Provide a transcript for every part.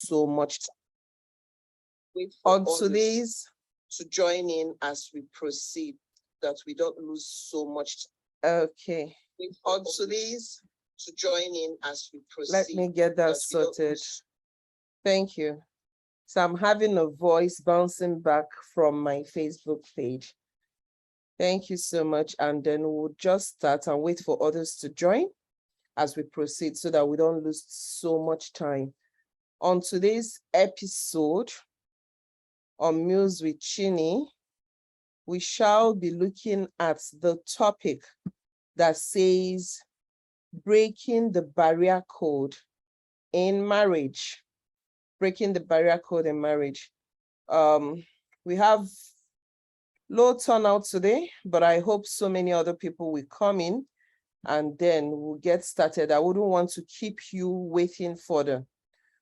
so much time. Wait for today's to join in as we proceed, that we don't lose so much time. Okay. Wait for today's to join in as we proceed. Let me get that sorted. Thank you. So I'm having a voice bouncing back from my Facebook page. Thank you so much. And then we'll just start and wait for others to join as we proceed so that we don't lose so much time. On today's episode on Meals with Chini, we shall be looking at the topic that says breaking the barrier code in marriage. Breaking the barrier code in marriage. We have low turnout today, but I hope so many other people will come in and then we'll get started. I wouldn't want to keep you waiting further.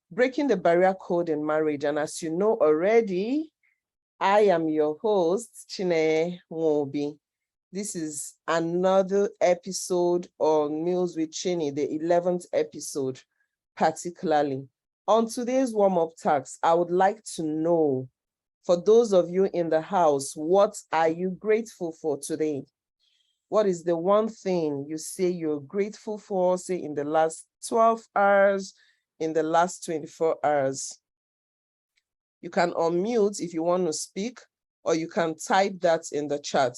Breaking the barrier code in marriage. And as you know already, I am your host, Chine Nwobi. This is another episode on Meals with Chini, the 11th episode, particularly. On today's warm-up task, I would like to know, for those of you in the house, what are you grateful for today? What is the one thing you say you're grateful for, say in the last 12 hours, in the last 24 hours? You can unmute if you want to speak, or you can type that in the chat.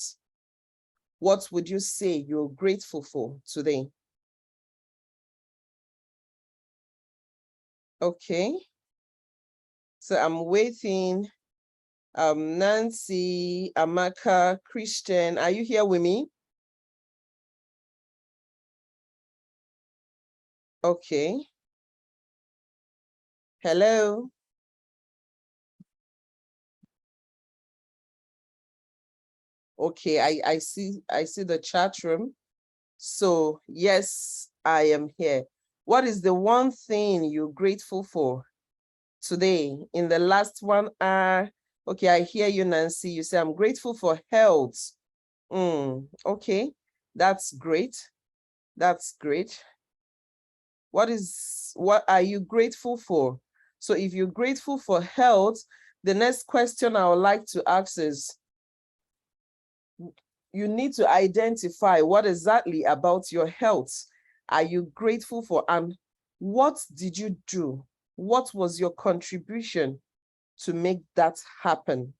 What would you say you're grateful for today? Okay. So I'm waiting. Nancy, Amaka, Christian, are you here with me? Okay. Hello. Okay, I see the chat room. So yes, I am here. What is the one thing you're grateful for today in the last 1 hour? Okay, I hear you, Nancy. You say, I'm grateful for health. Okay, that's great. That's great. What are you grateful for? So if you're grateful for health, the next question I would like to ask is, you need to identify what exactly about your health are you grateful for, and what did you do? What was your contribution to make that happen?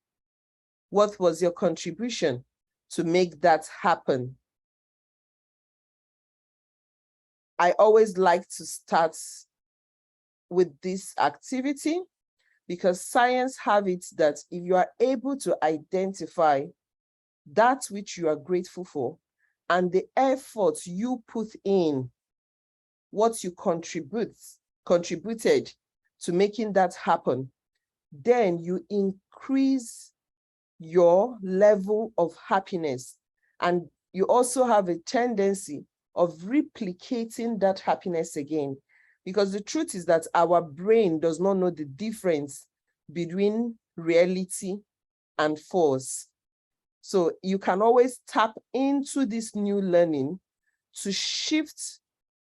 What was your contribution to make that happen? I always like to start with this activity because science have it that if you are able to identify that which you are grateful for and the effort you put in, what you contributed to making that happen, then you increase your level of happiness. And you also have a tendency of replicating that happiness again. Because the truth is that our brain does not know the difference between reality and false. So you can always tap into this new learning to shift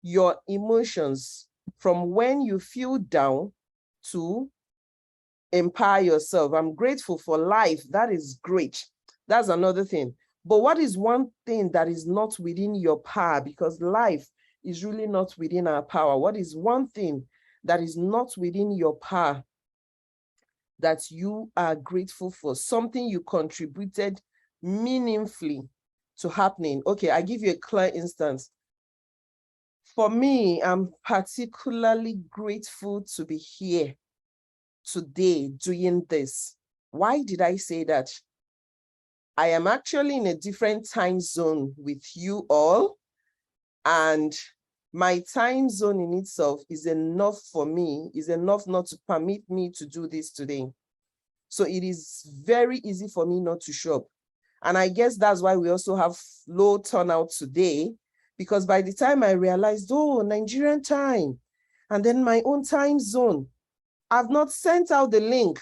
your emotions from when you feel down to empower yourself. I'm grateful for life. That is great. That's another thing. But what is one thing that is not within your power? Because life is really not within our power. What is one thing that is not within your power that you are grateful for? Something you contributed meaningfully to happening. Okay, I give you a clear instance. For me, I'm particularly grateful to be here today doing this. Why did I say that? I am actually in a different time zone with you all, and my time zone in itself is enough for me, is enough not to permit me to do this today. So it is very easy for me not to show up. And I guess that's why we also have low turnout today, because by the time I realized, oh, Nigerian time, and then my own time zone, I've not sent out the link,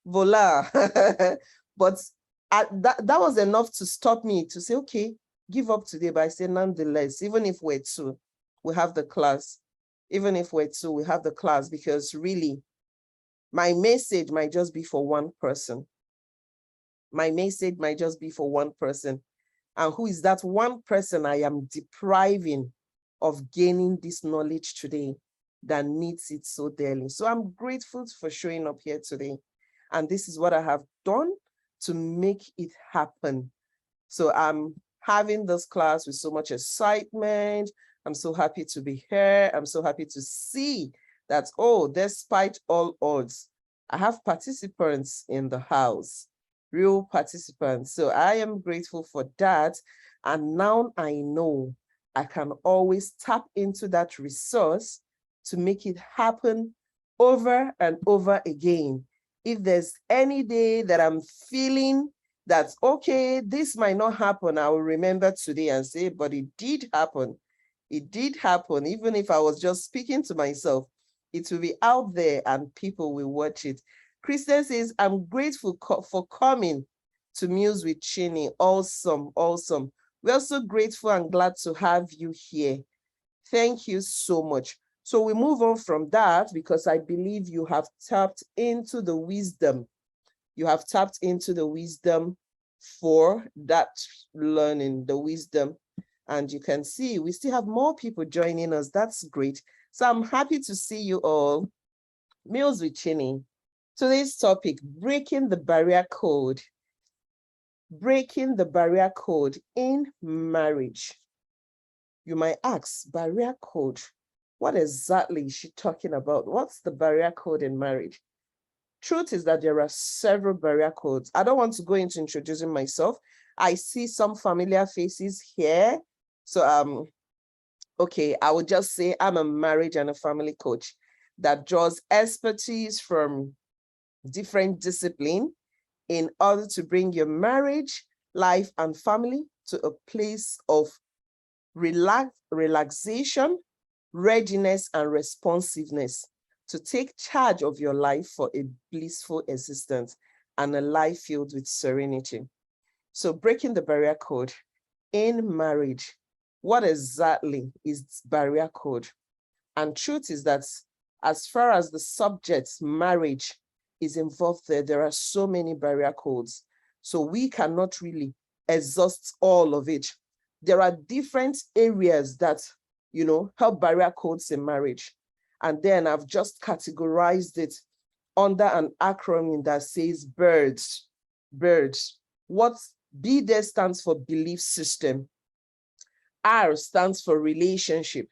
voila. But that was enough to stop me to say, okay, give up today. But I say, nonetheless, even if we're two, we have the class. Even if we're two, we have the class, because really, My message might just be for one person. My message might just be for one person. And who is that one person I am depriving of gaining this knowledge today that needs it so dearly? So I'm grateful for showing up here today. And this is what I have done to make it happen. So I'm having this class with so much excitement. I'm so happy to be here. I'm so happy to see that, oh, despite all odds, I have participants in the house, real participants. So I am grateful for that. And now I know I can always tap into that resource to make it happen over and over again. If there's any day that I'm feeling that, okay, this might not happen, I will remember today and say, but it did happen. It did happen. Even if I was just speaking to myself, it will be out there and people will watch it. Christian says, I'm grateful for coming to Muse with Chini. Awesome, awesome. We're so grateful and glad to have you here. Thank you so much. So we move on from that because I believe you have tapped into the wisdom. You have tapped into the wisdom for that learning, the wisdom. And you can see we still have more people joining us. That's great. So I'm happy to see you all. Meals with Chini. Today's topic, breaking the barrier code. Breaking the barrier code in marriage. You might ask, barrier code, what exactly is she talking about? What's the barrier code in marriage? Truth is that there are several barrier codes. I don't want to go into introducing myself. I see some familiar faces here. So okay, I would just say I'm a marriage and a family coach that draws expertise from different disciplines in order to bring your marriage, life, and family to a place of relaxation, readiness, and responsiveness to take charge of your life for a blissful existence and a life filled with serenity. So breaking the barrier code in marriage. What exactly is barrier code? And truth is that as far as the subject marriage is involved there are so many barrier codes. So we cannot really exhaust all of it. There are different areas that, help barrier codes in marriage. And then I've just categorized it under an acronym that says B.R.E.A.D.S. B.R.E.A.D.S. What B.R.E.A.D.S stands for belief system. R stands for relationship.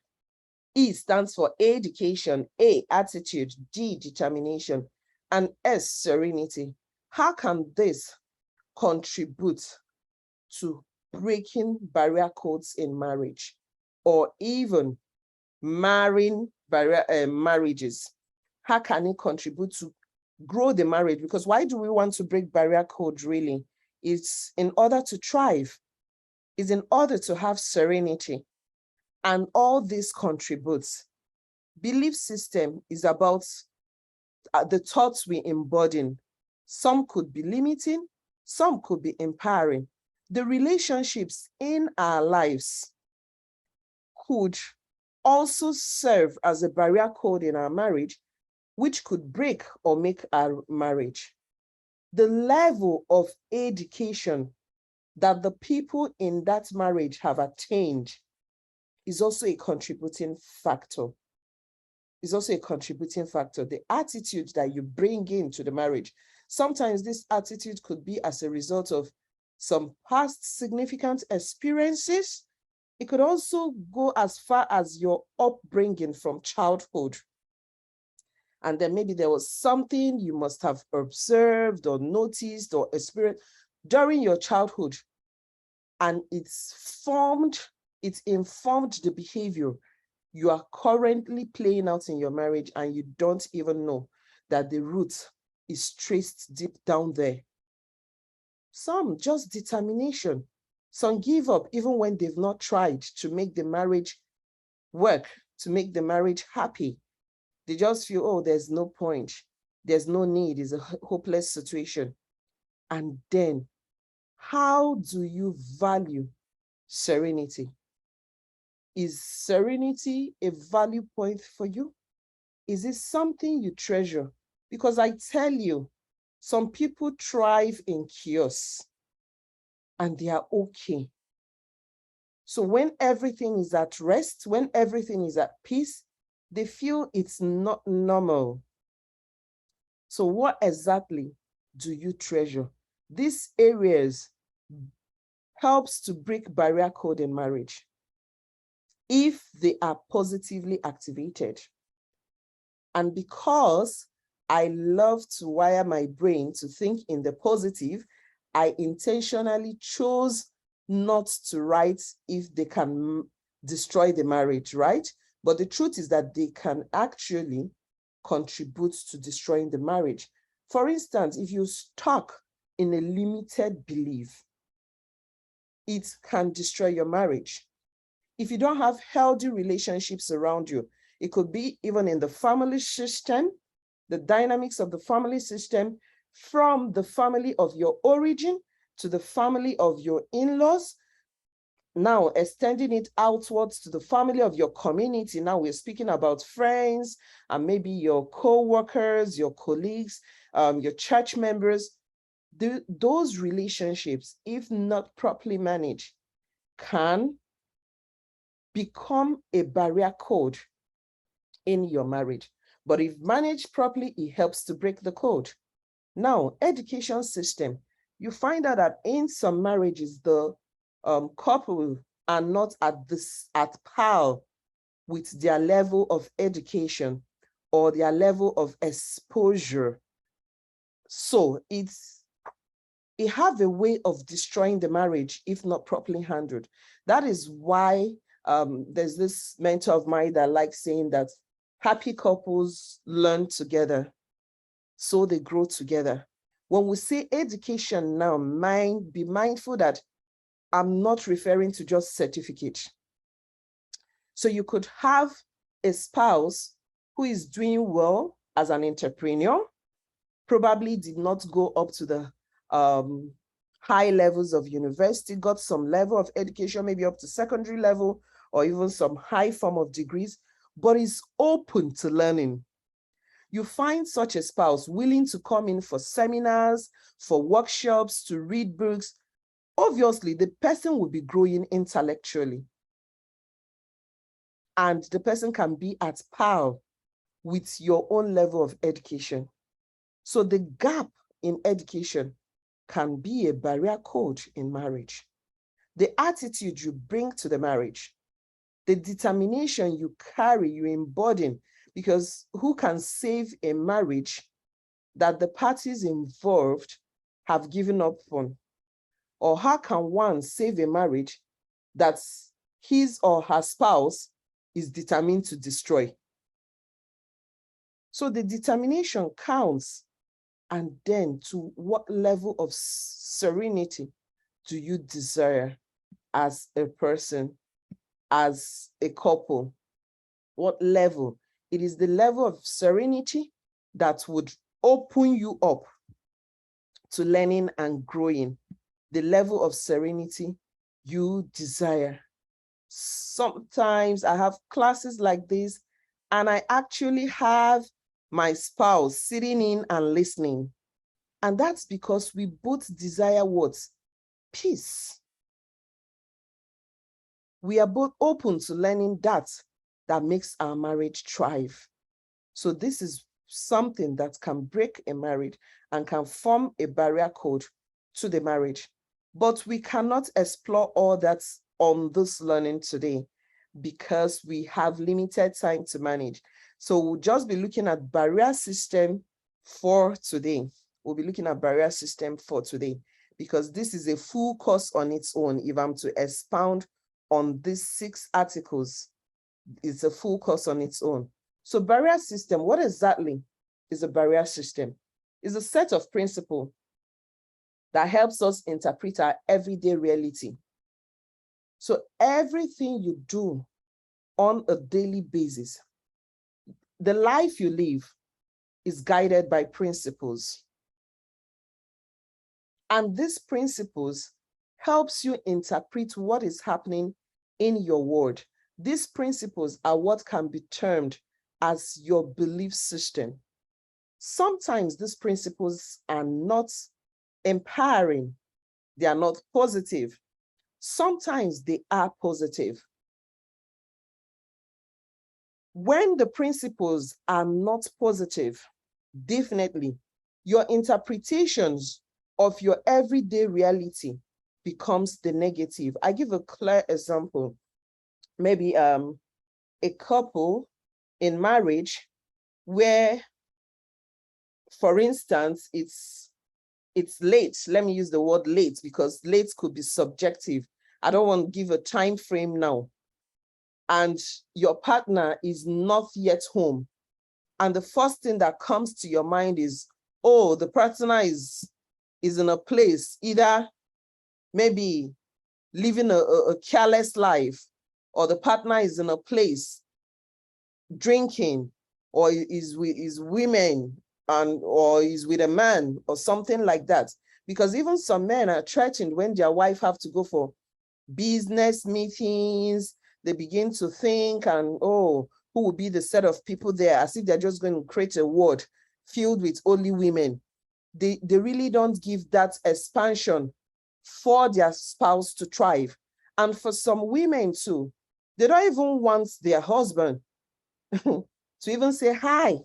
E stands for education, A, attitude, D, determination, and S, serenity. How can this contribute to breaking barrier codes in marriage or even marrying marriages? How can it contribute to grow the marriage? Because why do we want to break barrier code really? It's in order to thrive. It's in order to have serenity. And all this contributes. Belief system is about the thoughts we embody. Some could be limiting, some could be empowering. The relationships in our lives could also serve as a barrier code in our marriage, which could break or make our marriage. The level of education that the people in that marriage have attained is also a contributing factor. Is also a contributing factor. The attitude that you bring into the marriage. Sometimes this attitude could be as a result of some past significant experiences. It could also go as far as your upbringing from childhood. And then maybe there was something you must have observed or noticed or experienced during your childhood. And it informed the behavior you are currently playing out in your marriage, and you don't even know that the root is traced deep down there. Some just determination. Some give up even when they've not tried to make the marriage work, to make the marriage happy. They just feel, oh, there's no point. There's no need. It's a hopeless situation. And then, how do you value serenity? Is serenity a value point for you? Is it something you treasure Because I tell you, some people thrive in chaos and they are okay. So when everything is at rest, when everything is at peace, they feel it's not normal. So what exactly do you treasure? These areas helps to break barrier code in marriage if they are positively activated. And because I love to wire my brain to think in the positive, I intentionally chose not to write if they can destroy the marriage, right? But the truth is that they can actually contribute to destroying the marriage. For instance, if you're stuck in a limited belief, it can destroy your marriage. If you don't have healthy relationships around you, it could be even in the family system, the dynamics of the family system, from the family of your origin to the family of your in-laws, now extending it outwards to the family of your community. Now we're speaking about friends and maybe your co-workers, your colleagues, your church members. Those relationships, if not properly managed, can become a barrier code in your marriage. But if managed properly, it helps to break the code. Now, education system, you find out that in some marriages, the couple are not at par with their level of education or their level of exposure. So it have a way of destroying the marriage if not properly handled. That is why there's this mentor of mine that likes saying that happy couples learn together, so they grow together. When we say education now, be mindful that I'm not referring to just certificate. So you could have a spouse who is doing well as an entrepreneur, probably did not go up to the high levels of university, got some level of education, maybe up to secondary level, or even some high form of degrees, but is open to learning. You find such a spouse willing to come in for seminars, for workshops, to read books. Obviously, the person will be growing intellectually. And the person can be at par with your own level of education. So the gap in education can be a barrier code in marriage. The attitude you bring to the marriage, the determination you carry, you embody, because who can save a marriage that the parties involved have given up on? Or how can one save a marriage that his or her spouse is determined to destroy? So the determination counts. And then to what level of serenity do you desire as a person, as a couple? What level? It is the level of serenity that would open you up to learning and growing. The level of serenity you desire. Sometimes I have classes like this, and I actually have my spouse sitting in and listening. And that's because we both desire what? Peace. We are both open to learning that makes our marriage thrive. So this is something that can break a marriage and can form a barrier code to the marriage. But we cannot explore all that on this learning today because we have limited time to manage. So we'll just be looking at barrier system for today. We'll be looking at barrier system for today because this is a full course on its own. If I'm to expound on these 6 articles, it's a full course on its own. So barrier system, what exactly is a barrier system? It's a set of principles that helps us interpret our everyday reality. So everything you do on a daily basis, the life you live is guided by principles. And these principles helps you interpret what is happening in your world. These principles are what can be termed as your belief system. Sometimes these principles are not empowering. They are not positive. Sometimes they are positive. When the principles are not positive, definitely your interpretations of your everyday reality becomes the negative. I give a clear example. Maybe a couple in marriage where, for instance, it's late. Let me use the word late because late could be subjective. I don't want to give a time frame now. And your partner is not yet home. And the first thing that comes to your mind is, oh, the partner is in a place, either maybe living a careless life, or the partner is in a place drinking, or is with women, or is with a man, or something like that. Because even some men are threatened when their wife have to go for business meetings. They begin to think, and oh, who will be the set of people there, as if they're just going to create a ward filled with only women. They really don't give that expansion for their spouse to thrive. And for some women too, they don't even want their husband to even say hi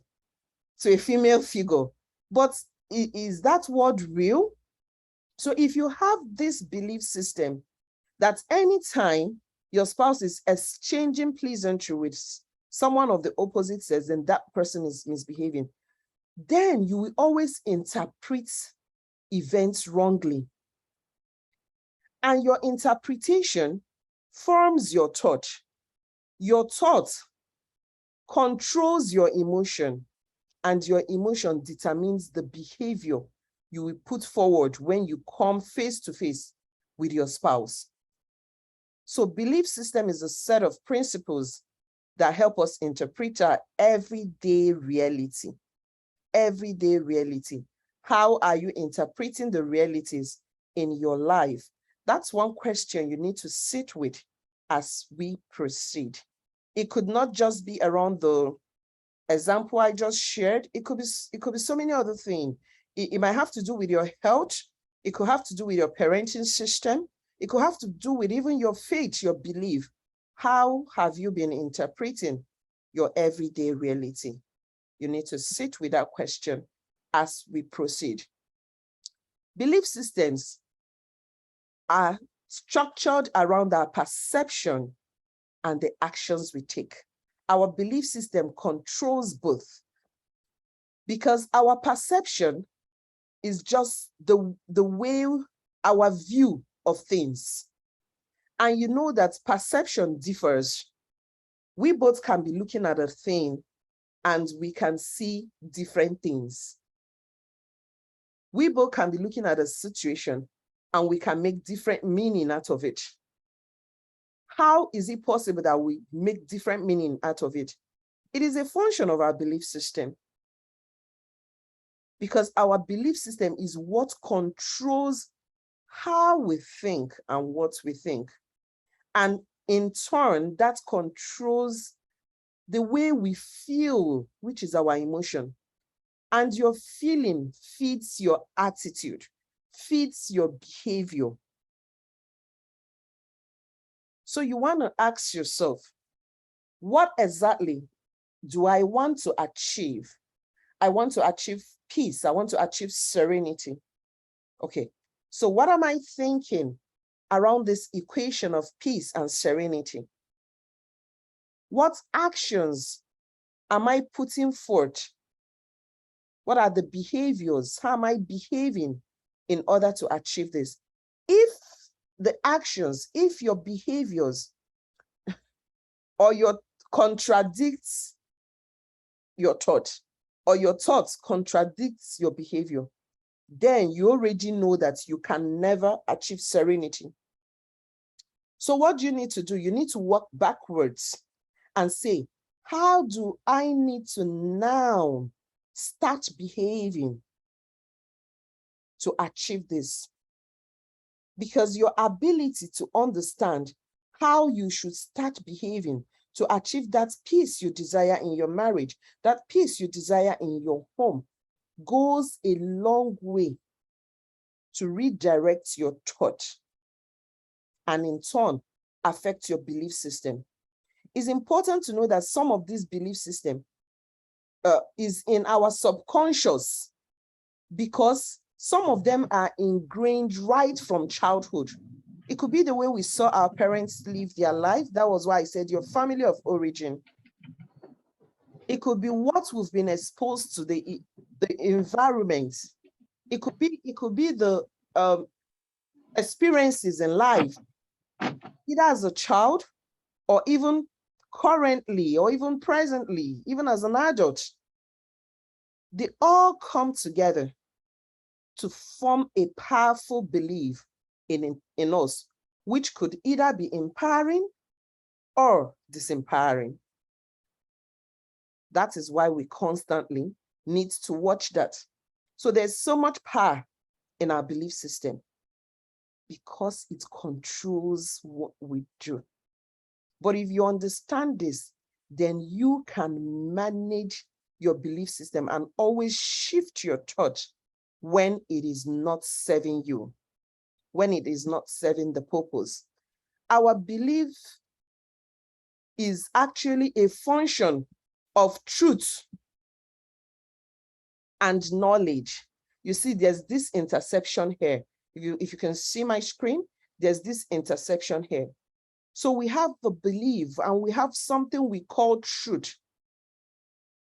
to a female figure. But is that word real? So if you have this belief system that anytime your spouse is exchanging pleasantry with someone of the opposite sex and that person is misbehaving, then you will always interpret events wrongly. And your interpretation forms your thought. Your thought controls your emotion, and your emotion determines the behavior you will put forward when you come face to face with your spouse. So belief system is a set of principles that help us interpret our everyday reality. Everyday reality. How are you interpreting the realities in your life? That's one question you need to sit with as we proceed. It could not just be around the example I just shared. It could be so many other things. It might have to do with your health. It could have to do with your parenting system. It could have to do with even your faith, your belief. How have you been interpreting your everyday reality? You need to sit with that question as we proceed. Belief systems are structured around our perception and the actions we take. Our belief system controls both, because our perception is just the way, our view of things. And you know that perception differs. We both can be looking at a thing and we can see different things. We both can be looking at a situation and we can make different meaning out of it. How is it possible that we make different meaning out of it? It is a function of our belief system. Because our belief system is what controls how we think and what we think. And in turn, that controls the way we feel, which is our emotion. And your feeling feeds your attitude, feeds your behavior. So you want to ask yourself, what exactly do I want to achieve? I want to achieve peace. I want to achieve serenity. Okay, so what am I thinking around this equation of peace and serenity? What actions am I putting forth? What are the behaviors? How am I behaving in order to achieve this? If the actions, if your behaviors or your contradicts your thought, or your thoughts contradicts your behavior, then you already know that you can never achieve serenity. So what do you need to do? You need to work backwards and say, how do I need to now start behaving to achieve this? Because your ability to understand how you should start behaving to achieve that peace you desire in your marriage, that peace you desire in your home, goes a long way to redirect your thought and in turn affect your belief system. It's important to know that some of this belief system is in our subconscious because some of them are ingrained right from childhood. It could be the way we saw our parents live their life. That was why I said your family of origin. It could be what we've been exposed to, the environment. It could be the experiences in life, either as a child or even currently or even presently, even as an adult. They all come together to form a powerful belief in us, which could either be empowering or disempowering. That is why we constantly need to watch that. So there's so much power in our belief system because it controls what we do. But if you understand this, then you can manage your belief system and always shift your thought when it is not serving you, when it is not serving the purpose. Our belief is actually a function of truth and knowledge. You see, there's this intersection here. If you can see my screen, there's this intersection here. So we have the belief and we have something we call truth.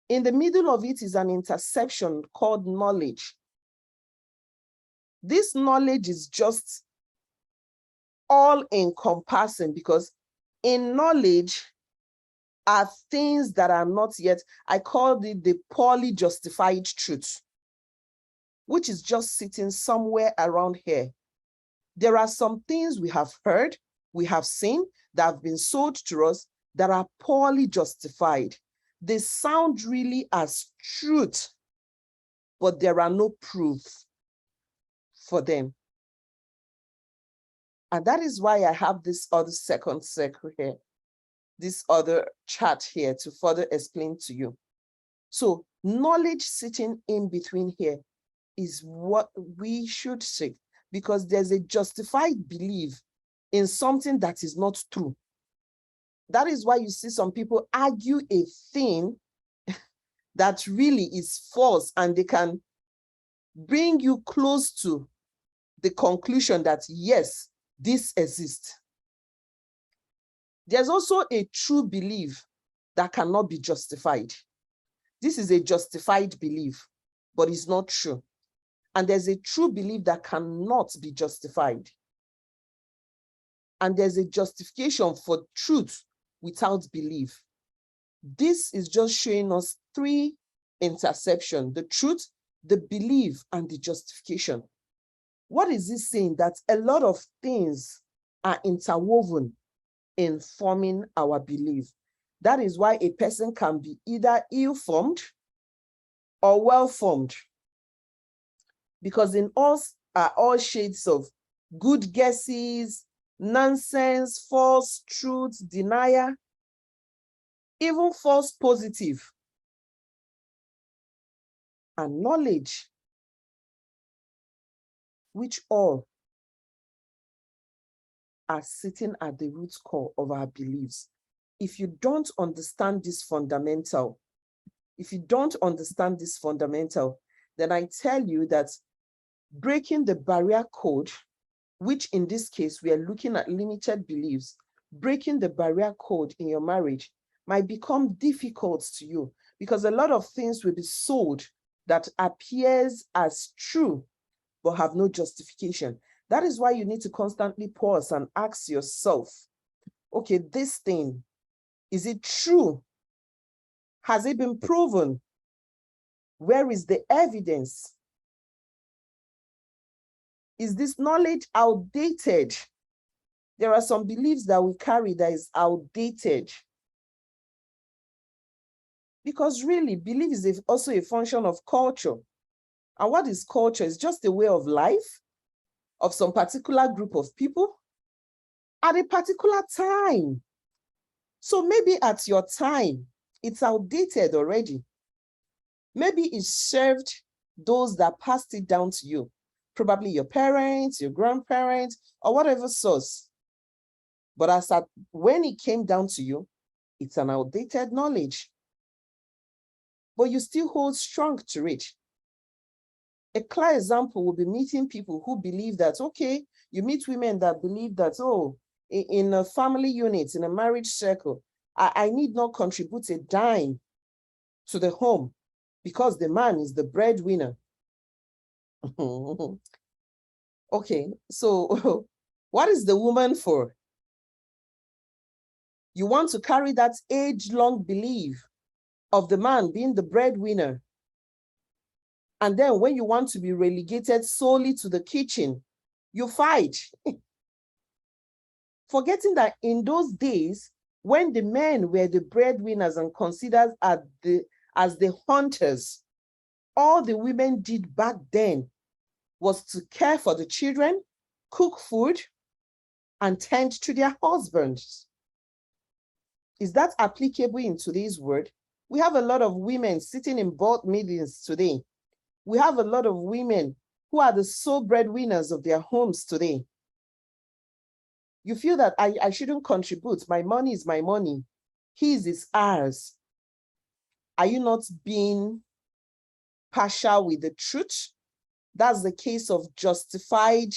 In the middle of it is an intersection called knowledge. This knowledge is just all encompassing because in knowledge are things that are not yet, I call it the poorly justified truth, which is just sitting somewhere around here. There are some things we have heard, we have seen that have been sold to us that are poorly justified. They sound really as truth, but there are no proof for them. And that is why I have this other second circle here, this other chart here to further explain to you. So knowledge sitting in between here is what we should seek because there's a justified belief in something that is not true. That is why you see some people argue a thing that really is false and they can bring you close to the conclusion that yes, this exists. There's also a true belief that cannot be justified. This is a justified belief, but it's not true. And there's a true belief that cannot be justified. And there's a justification for truth without belief. This is just showing us three interceptions: the truth, the belief, and the justification. What is this saying? That a lot of things are interwoven in forming our belief. That is why a person can be either ill-formed or well-formed. Because in us are all shades of good guesses, nonsense, false truth, denial, even false positive, and knowledge, which all are sitting at the root core of our beliefs. If you don't understand this fundamental, then I tell you that breaking the barrier code, which in this case, we are looking at limited beliefs, breaking the barrier code in your marriage might become difficult to you because a lot of things will be sold that appears as true, but have no justification. That is why you need to constantly pause and ask yourself, okay, this thing, is it true? Has it been proven? Where is the evidence? Is this knowledge outdated? There are some beliefs that we carry that is outdated. Because really, belief is also a function of culture. And what is culture? It's just a way of life of some particular group of people at a particular time. So maybe at your time, it's outdated already. Maybe it served those that passed it down to you, probably your parents, your grandparents, or whatever source. But when it came down to you, it's an outdated knowledge, but you still hold strong to it. A clear example will be meeting people who believe that, okay, you meet women that believe that, oh, in a family unit, in a marriage circle, I need not contribute a dime to the home because the man is the breadwinner. Okay, so what is the woman for? You want to carry that age-long belief of the man being the breadwinner. And then when you want to be relegated solely to the kitchen, you fight. Forgetting that in those days, when the men were the breadwinners and considered as the hunters, all the women did back then was to care for the children, cook food, and tend to their husbands. Is that applicable in today's world? We have a lot of women sitting in board meetings today. We have a lot of women who are the sole breadwinners of their homes today. You feel that I shouldn't contribute. My money is my money. His is ours. Are you not being partial with the truth? That's the case of justified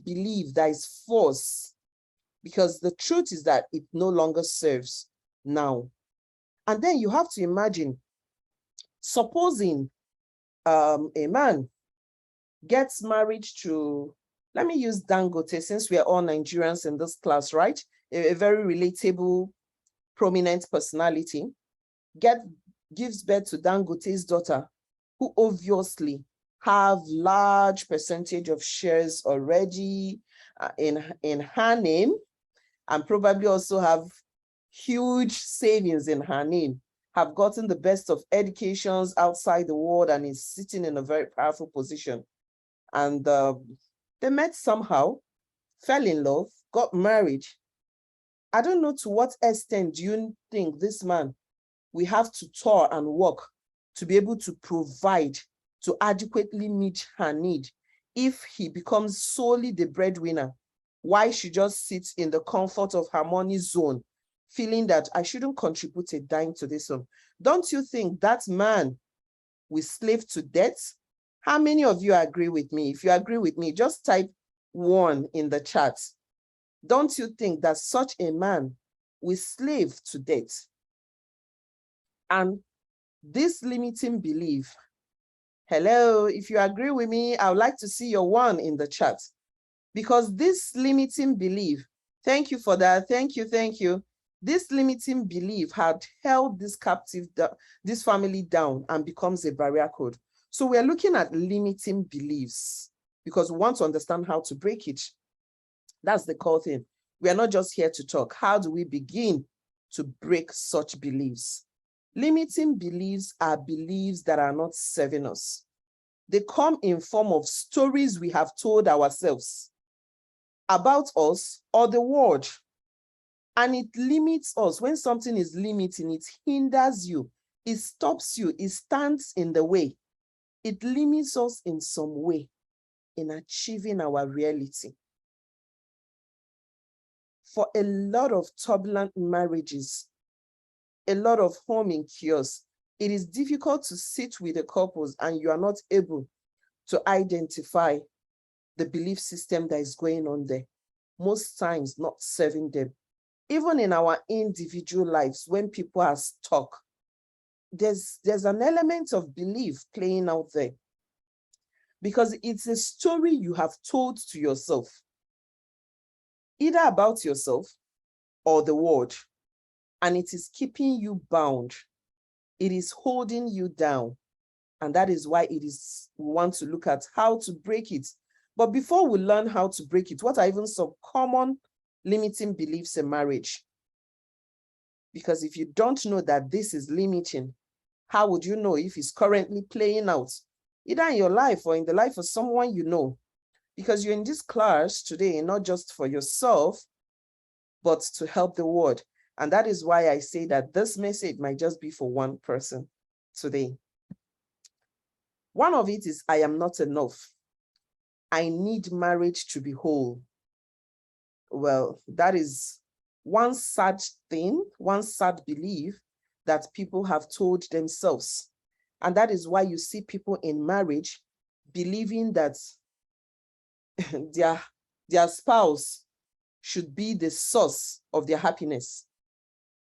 belief that is false, because the truth is that it no longer serves now. And then you have to imagine, supposing a man gets married to, let me use Dangote, since we are all Nigerians in this class, right? A very relatable, prominent personality, gives birth to Dangote's daughter, who obviously have large percentage of shares already in her name, and probably also have huge savings in her name, have gotten the best of educations outside the world, and is sitting in a very powerful position. And they met somehow, fell in love, got married. I don't know to what extent do you think this man will have to toil and work to be able to provide, to adequately meet her need, if he becomes solely the breadwinner, why she just sits in the comfort of her money zone, feeling that I shouldn't contribute a dime to this one. Don't you think that man will slave to debt? How many of you agree with me? If you agree with me, just type 1 in the chat. Don't you think that such a man will slave to debt? And this limiting belief, hello, if you agree with me, I would like to see your 1 in the chat. Because this limiting belief, thank you for that, thank you. This limiting belief had held this family down and becomes a barrier code. So we're looking at limiting beliefs because we want to understand how to break it. That's the core thing. We are not just here to talk. How do we begin to break such beliefs? Limiting beliefs are beliefs that are not serving us. They come in form of stories we have told ourselves about us or the world. And it limits us. When something is limiting, it hinders you. It stops you. It stands in the way. It limits us in some way in achieving our reality. For a lot of turbulent marriages, a lot of home in chaos, it is difficult to sit with a couple and you are not able to identify the belief system that is going on there. Most times not serving them. Even in our individual lives, when people are stuck, there's an element of belief playing out there, because it's a story you have told to yourself, either about yourself or the world, and it is keeping you bound. It is holding you down. And that is why we want to look at how to break it. But before we learn how to break it, what are even some common limiting beliefs in marriage? Because if you don't know that this is limiting, how would you know if it's currently playing out, either in your life or in the life of someone you know? Because you're in this class today, not just for yourself, but to help the world. And that is why I say that this message might just be for one person today. One of it is, I am not enough. I need marriage to be whole. Well, that is one sad thing, one sad belief that people have told themselves. And that is why you see people in marriage believing that their spouse should be the source of their happiness,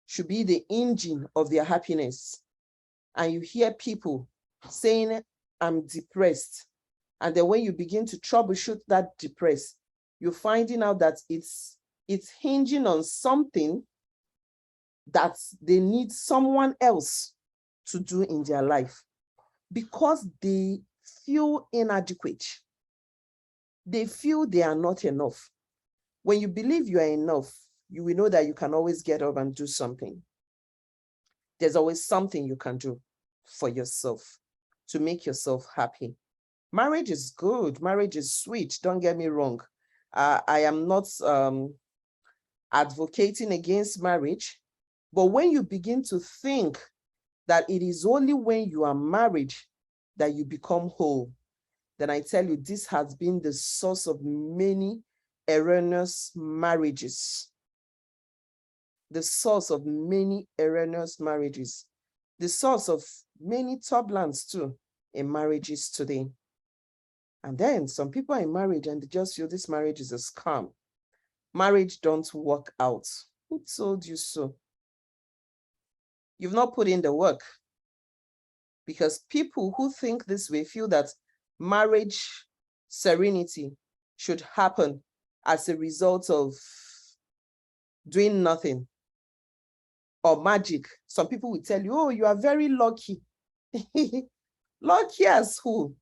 should be the engine of their happiness. And you hear people saying, I'm depressed. And then when you begin to troubleshoot that depressed, you're finding out that it's hinging on something that they need someone else to do in their life because they feel inadequate. They feel they are not enough. When you believe you are enough, you will know that you can always get up and do something. There's always something you can do for yourself to make yourself happy. Marriage is good. Marriage is sweet. Don't get me wrong. I am not advocating against marriage, but when you begin to think that it is only when you are married that you become whole, then I tell you, this has been the source of many erroneous marriages. The source of many erroneous marriages. The source of many turbulence too in marriages today. And then some people are in marriage and they just feel this marriage is a scam. Marriage don't work out. Who told you so? You've not put in the work. Because people who think this way feel that marriage serenity should happen as a result of doing nothing or magic. Some people will tell you, oh, you are very lucky. Lucky as who?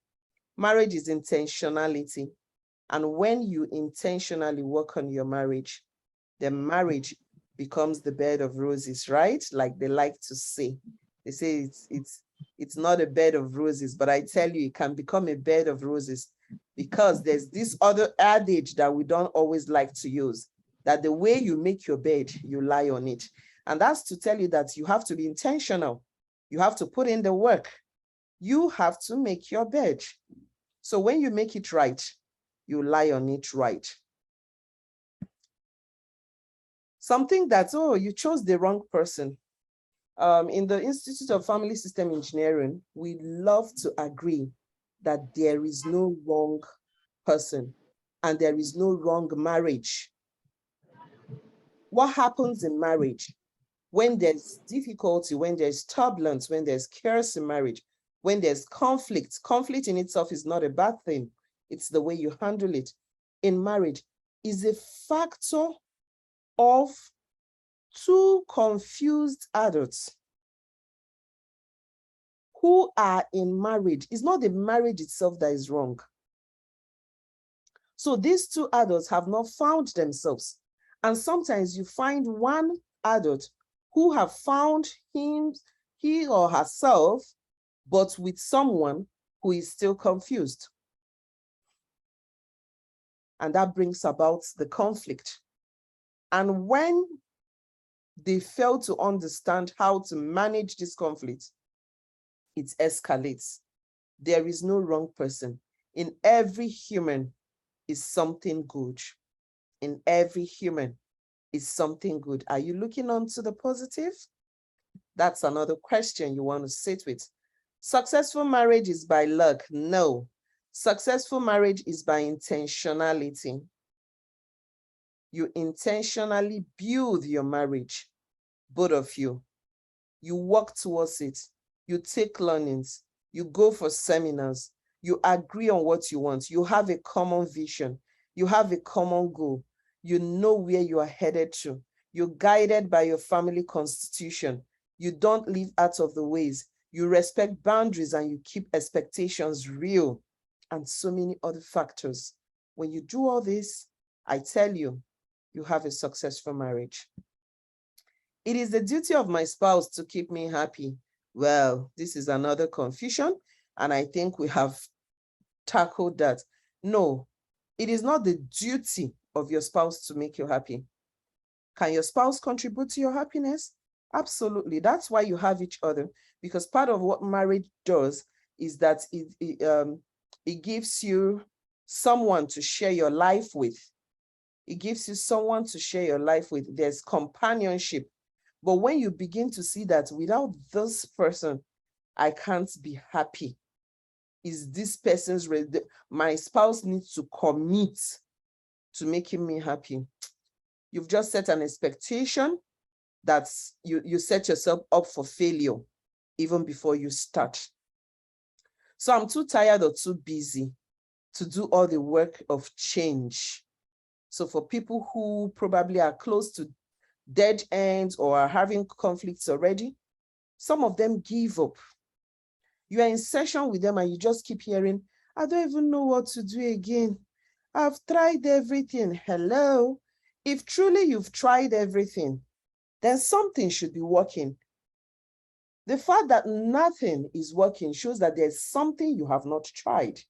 Marriage is intentionality. And when you intentionally work on your marriage, the marriage becomes the bed of roses, right? Like they like to say. They say it's not a bed of roses, but I tell you, it can become a bed of roses because there's this other adage that we don't always like to use, that the way you make your bed, you lie on it. And that's to tell you that you have to be intentional. You have to put in the work. You have to make your bed. So when you make it right, you lie on it right. Something that, oh, you chose the wrong person. In the Institute of Family System Engineering, we love to agree that there is no wrong person and there is no wrong marriage. What happens in marriage when there's difficulty, when there's turbulence, when there's chaos in marriage, when there's conflict? Conflict in itself is not a bad thing. It's the way you handle it. In marriage is a factor of two confused adults who are in marriage. It's not the marriage itself that is wrong. So these two adults have not found themselves. And sometimes you find one adult who have found he or herself, but with someone who is still confused. And that brings about the conflict. And when they fail to understand how to manage this conflict, it escalates. There is no wrong person. In every human is something good. In every human is something good. Are you looking onto the positive? That's another question you want to sit with. Successful marriage is by luck. No. Successful marriage is by intentionality. You intentionally build your marriage, both of you. You work towards it. You take learnings. You go for seminars. You agree on what you want. You have a common vision. You have a common goal. You know where you are headed to. You're guided by your family constitution. You don't live out of the ways. You respect boundaries and you keep expectations real, and so many other factors. When you do all this, I tell you, you have a successful marriage. It is the duty of my spouse to keep me happy. Well, this is another confusion, and I think we have tackled that. No, it is not the duty of your spouse to make you happy. Can your spouse contribute to your happiness? Absolutely. That's why you have each other, because part of what marriage does is that it gives you someone to share your life with. It gives you someone to share your life with. There's companionship. But when you begin to see that without this person, I can't be happy. Is this person's my spouse needs to commit to making me happy. You've just set an expectation that you set yourself up for failure even before you start. So I'm too tired or too busy to do all the work of change. So for people who probably are close to dead ends or are having conflicts already, some of them give up. You are in session with them and you just keep hearing, I don't even know what to do again. I've tried everything. Hello. If truly you've tried everything, then something should be working. The fact that nothing is working shows that there's something you have not tried.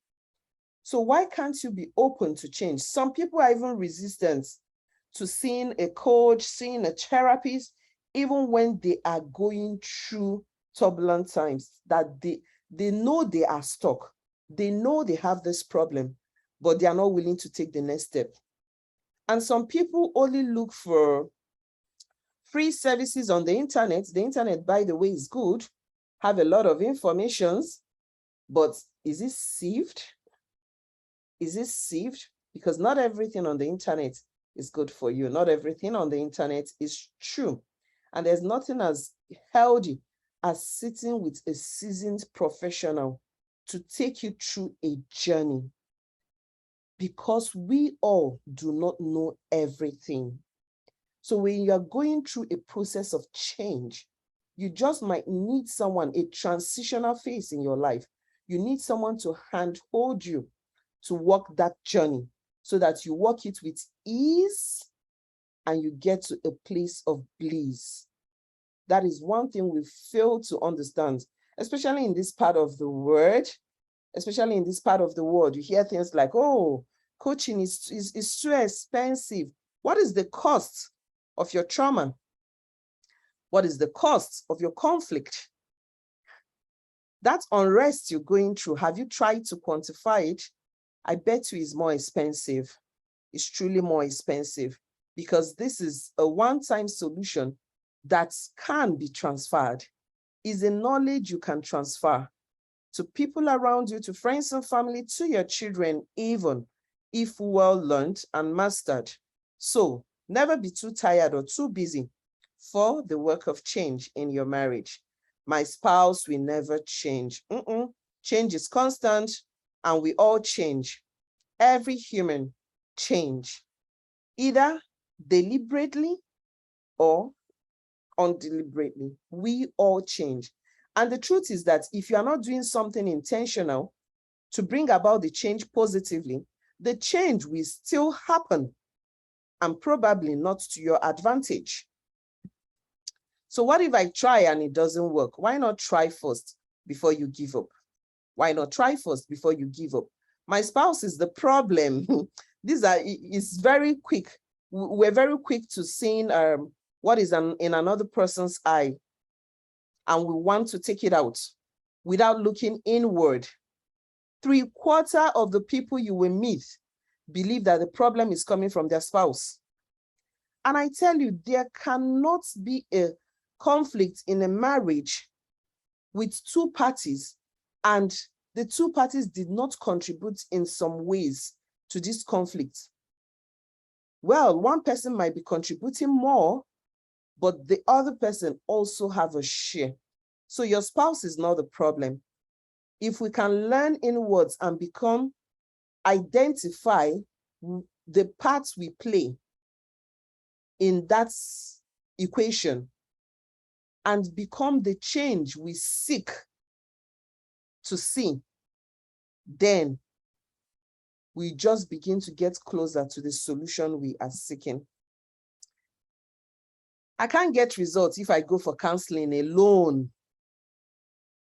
So why can't you be open to change? Some people are even resistant to seeing a coach, seeing a therapist, even when they are going through turbulent times, that they know they are stuck. They know they have this problem, but they are not willing to take the next step. And some people only look for free services on the internet. The internet, by the way, is good, have a lot of informations, but is it sieved? Is it sieved? Because not everything on the internet is good for you. Not everything on the internet is true. And there's nothing as healthy as sitting with a seasoned professional to take you through a journey. Because we all do not know everything. So when you're going through a process of change, you just might need someone, a transitional phase in your life. You need someone to handhold you to walk that journey so that you walk it with ease and you get to a place of bliss. That is one thing we fail to understand, especially in this part of the world, especially in this part of the world. You hear things like, oh, coaching is too expensive. What is the cost of your trauma? What is the cost of your conflict? That unrest you're going through, have you tried to quantify it? I bet you it's more expensive. It's truly more expensive because this is a one-time solution that can be transferred. It's a knowledge you can transfer to people around you, to friends and family, to your children, even if well learned and mastered. So never be too tired or too busy for the work of change in your marriage. My spouse will never change. Change is constant and we all change. Every human change, either deliberately or undeliberately. We all change. And the truth is that if you are not doing something intentional to bring about the change positively, the change will still happen and probably not to your advantage. So what if I try and it doesn't work? Why not try first before you give up? Why not try first before you give up? My spouse is the problem. It's very quick. We're very quick to seeing what is in another person's eye, and we want to take it out without looking inward. 3/4 of the people you will meet believe that the problem is coming from their spouse. And I tell you, there cannot be a conflict in a marriage with two parties, and the two parties did not contribute in some ways to this conflict. Well, one person might be contributing more, but the other person also have a share. So your spouse is not the problem. If we can learn inwards and identify the parts we play in that equation and become the change we seek to see, then we just begin to get closer to the solution we are seeking. I can't get results if I go for counseling alone.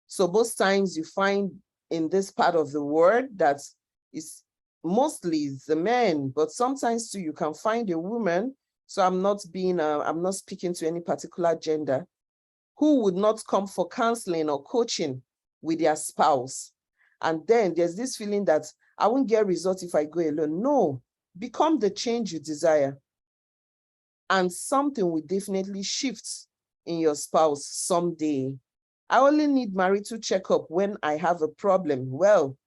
So most times you find in this part of the world that is mostly the men, but sometimes too you can find a woman. So I'm not speaking to any particular gender, who would not come for counseling or coaching with their spouse. And then there's this feeling that I won't get results if I go alone. No, become the change you desire. And something will definitely shift in your spouse someday. I only need marital checkup when I have a problem. Well,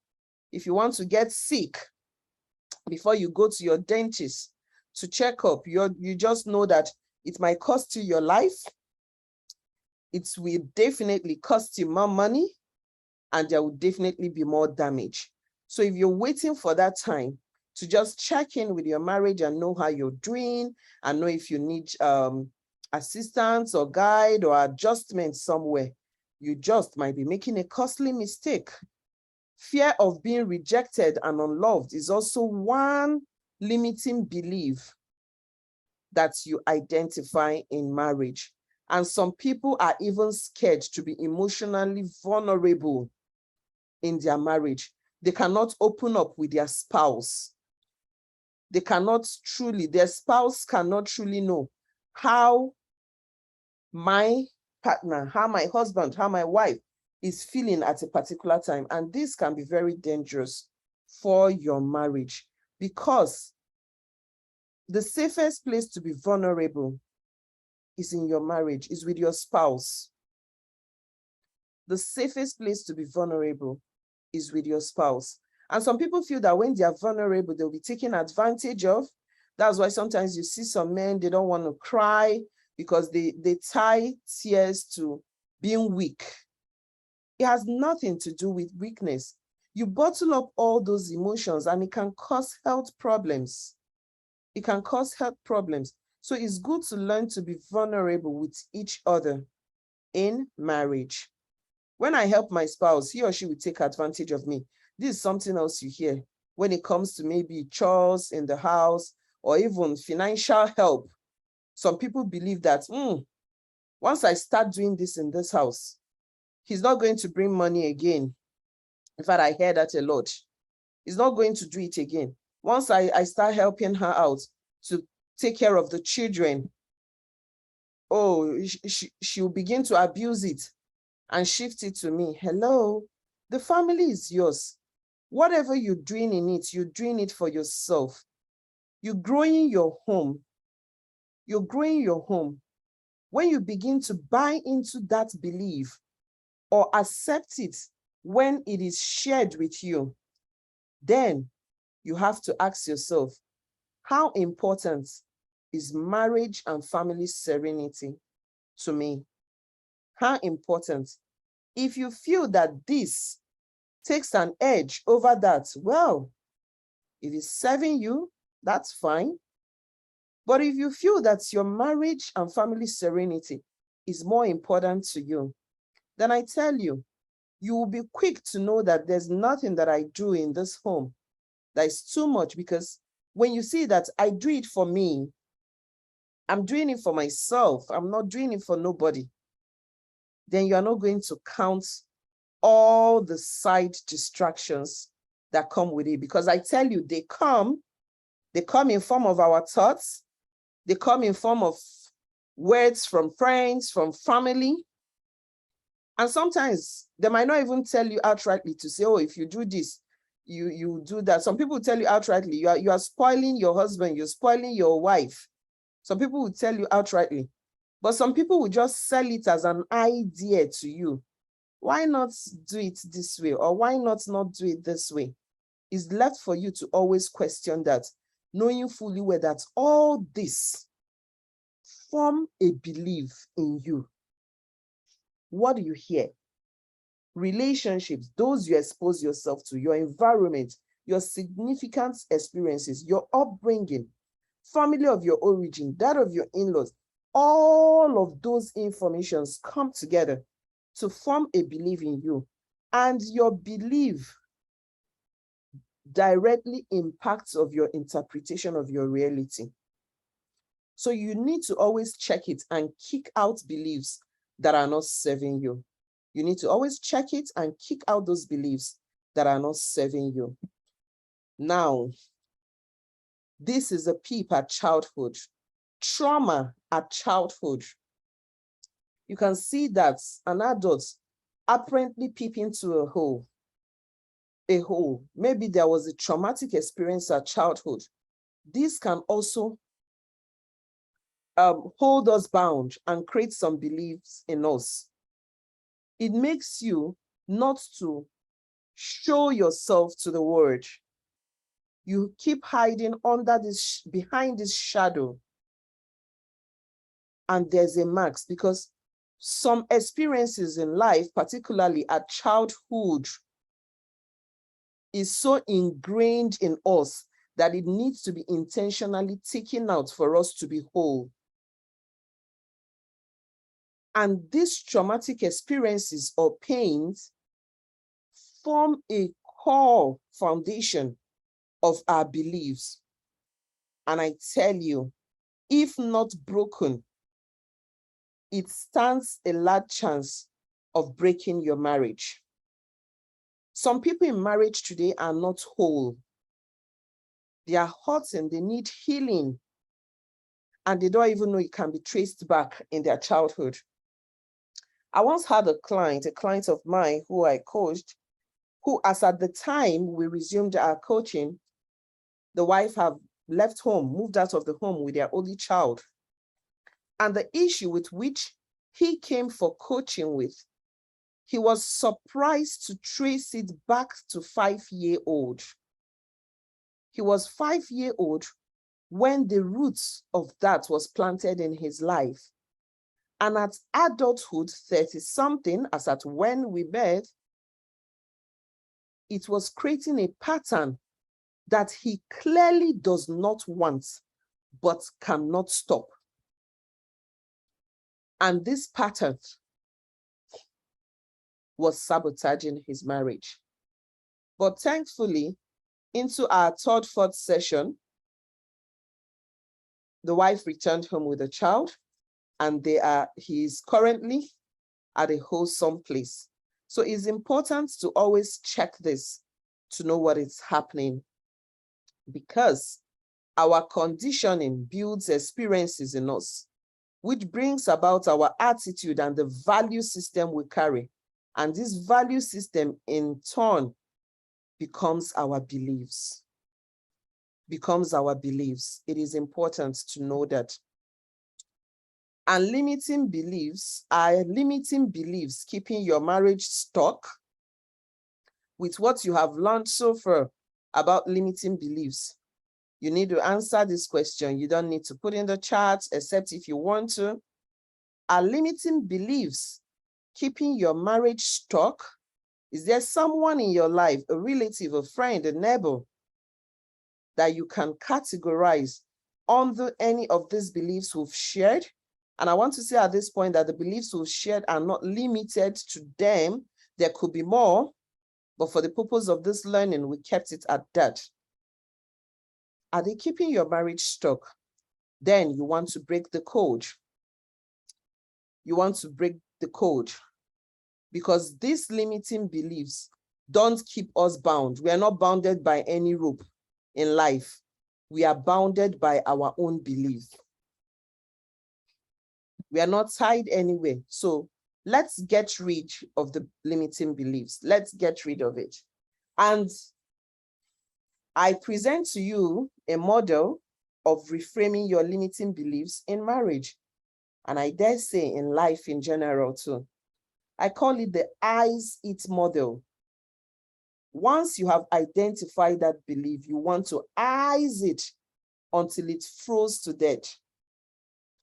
if you want to get sick before you go to your dentist to check up, you just know that it might cost you your life. It will definitely cost you more money, and there will definitely be more damage. So if you're waiting for that time to just check in with your marriage and know how you're doing, and know if you need assistance or guide or adjustment somewhere, you just might be making a costly mistake. Fear of being rejected and unloved is also one limiting belief that you identify in marriage. And some people are even scared to be emotionally vulnerable in their marriage. They cannot open up with their spouse. They cannot truly, their spouse cannot truly know how my partner, how my husband, how my wife is feeling at a particular time. And this can be very dangerous for your marriage, because the safest place to be vulnerable is in your marriage, is with your spouse. The safest place to be vulnerable is with your spouse. And some people feel that when they are vulnerable, they'll be taken advantage of. That's why sometimes you see some men, they don't want to cry because they tie tears to being weak. It has nothing to do with weakness. You bottle up all those emotions and it can cause health problems. It can cause health problems. So it's good to learn to be vulnerable with each other in marriage. When I help my spouse, he or she will take advantage of me. This is something else you hear when it comes to maybe chores in the house or even financial help. Some people believe that once I start doing this in this house, he's not going to bring money again. In fact, I hear that a lot. He's not going to do it again. Once I start helping her out to take care of the children, she'll begin to abuse it and shift it to me. Hello, the family is yours. Whatever you're doing in it, you're doing it for yourself. You're growing your home. You're growing your home. When you begin to buy into that belief or accept it when it is shared with you, then you have to ask yourself, how important is marriage and family serenity to me? How important? If you feel that this takes an edge over that, well, if it's serving you, that's fine. But if you feel that your marriage and family serenity is more important to you, then I tell you, you will be quick to know that there's nothing that I do in this home that is too much, because when you see that I do it for me, I'm doing it for myself, I'm not doing it for nobody, then you are not going to count all the side distractions that come with it. Because I tell you, they come in form of our thoughts, they come in form of words from friends, from family. And sometimes they might not even tell you outrightly to say, oh, if you do this, you do that. Some people tell you outrightly, you are spoiling your husband, you're spoiling your wife. Some people will tell you outrightly, but some people will just sell it as an idea to you. Why not do it this way? Or why not do it this way? It's left for you to always question that, knowing fully well that all this form a belief in you. What do you hear? Relationships, those you expose yourself to, your environment, your significant experiences, your upbringing, family of your origin, that of your in-laws, all of those informations come together to form a belief in you. And your belief directly impacts of your interpretation of your reality. So you need to always check it and kick out beliefs that are not serving you. You need to always check it and kick out those beliefs that are not serving you. Now, this is a peep at childhood. Trauma at childhood. You can see that an adult apparently peep into a hole. Maybe there was a traumatic experience at childhood. This can also hold us bound and create some beliefs in us. It makes you not to show yourself to the world. You keep hiding under this, behind this shadow. And there's a mask, because some experiences in life, particularly at childhood, is so ingrained in us that it needs to be intentionally taken out for us to be whole. And these traumatic experiences or pains form a core foundation of our beliefs. And I tell you, if not broken, it stands a large chance of breaking your marriage. Some people in marriage today are not whole. They are hurting, they need healing, and they don't even know it can be traced back in their childhood. I once had a client of mine who I coached, who, as at the time we resumed our coaching, the wife have left home, moved out of the home with their only child. And the issue with which he came for coaching with, he was surprised to trace it back to 5-year-old. He was 5-year-old when the roots of that was planted in his life. And at adulthood, 30-something, as at when we met, it was creating a pattern that he clearly does not want, but cannot stop. And this pattern was sabotaging his marriage. But thankfully, into our third, fourth session, the wife returned home with a child, and he is currently at a wholesome place. So it's important to always check this to know what is happening, because our conditioning builds experiences in us, which brings about our attitude and the value system we carry. And this value system in turn becomes our beliefs. It is important to know that. And limiting beliefs keeping your marriage stuck with what you have learned so far about limiting beliefs. You need to answer this question. You don't need to put in the chat, except if you want to. Are limiting beliefs keeping your marriage stuck? Is there someone in your life, a relative, a friend, a neighbor, that you can categorize under any of these beliefs we've shared? And I want to say at this point that the beliefs we've shared are not limited to them. There could be more, but for the purpose of this learning, we kept it at that. Are they keeping your marriage stuck? Then you want to break the code. You want to break the code, because these limiting beliefs don't keep us bound. We are not bounded by any rope in life. We are bounded by our own belief. We are not tied anywhere. So let's get rid of the limiting beliefs. Let's get rid of it. And I present to you a model of reframing your limiting beliefs in marriage. And I dare say in life in general too. I call it the eyes it model. Once you have identified that belief, you want to eyes it until it froze to death.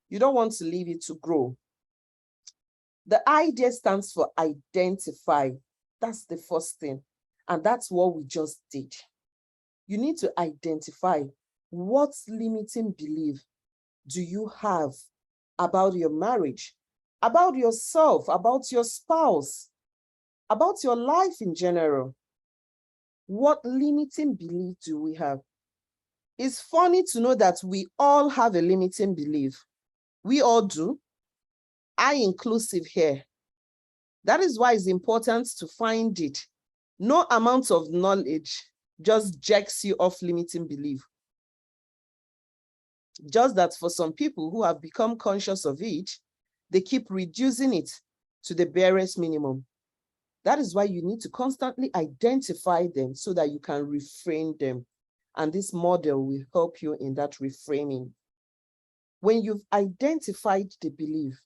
You don't want to leave it to grow. The idea stands for identify. That's the first thing. And that's what we just did. You need to identify what limiting belief do you have about your marriage, about yourself, about your spouse, about your life in general. What limiting belief do we have? It's funny to know that we all have a limiting belief. We all do. I inclusive here. That is why it's important to find it. No amount of knowledge just jacks you off limiting belief. Just that for some people who have become conscious of it, they keep reducing it to the barest minimum. That is why you need to constantly identify them so that you can reframe them. And this model will help you in that reframing. When you've identified the belief,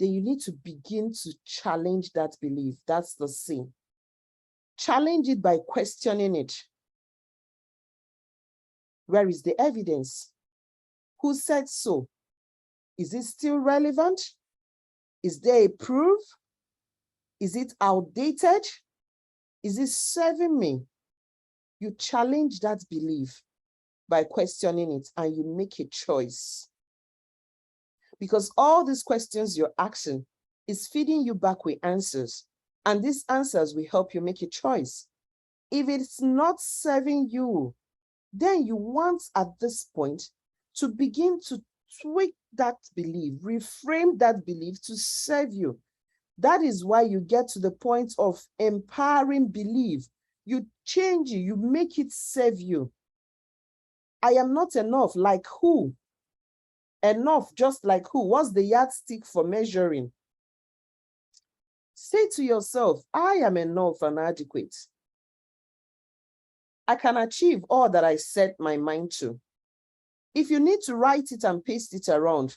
then you need to begin to challenge that belief. That's the C. Challenge it by questioning it. Where is the evidence? Who said so? Is it still relevant? Is there a proof? Is it outdated? Is it serving me? You challenge that belief by questioning it and you make a choice. Because all these questions you're asking is feeding you back with answers. And these answers will help you make a choice. If it's not serving you, then you want at this point to begin to tweak that belief, reframe that belief to serve you. That is why you get to the point of empowering belief. You change it, you make it serve you. I am not enough, like who? Enough, just like who? What's the yardstick for measuring? Say to yourself, I am enough and adequate. I can achieve all that I set my mind to. If you need to write it and paste it around,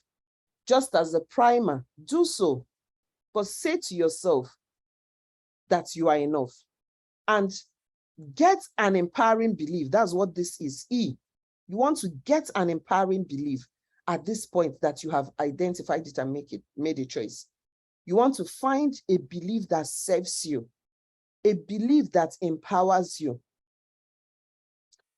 just as a primer, do so. But say to yourself that you are enough. And get an empowering belief. That's what this is. E. You want to get an empowering belief at this point that you have identified it and made a choice. You want to find a belief that serves you, a belief that empowers you.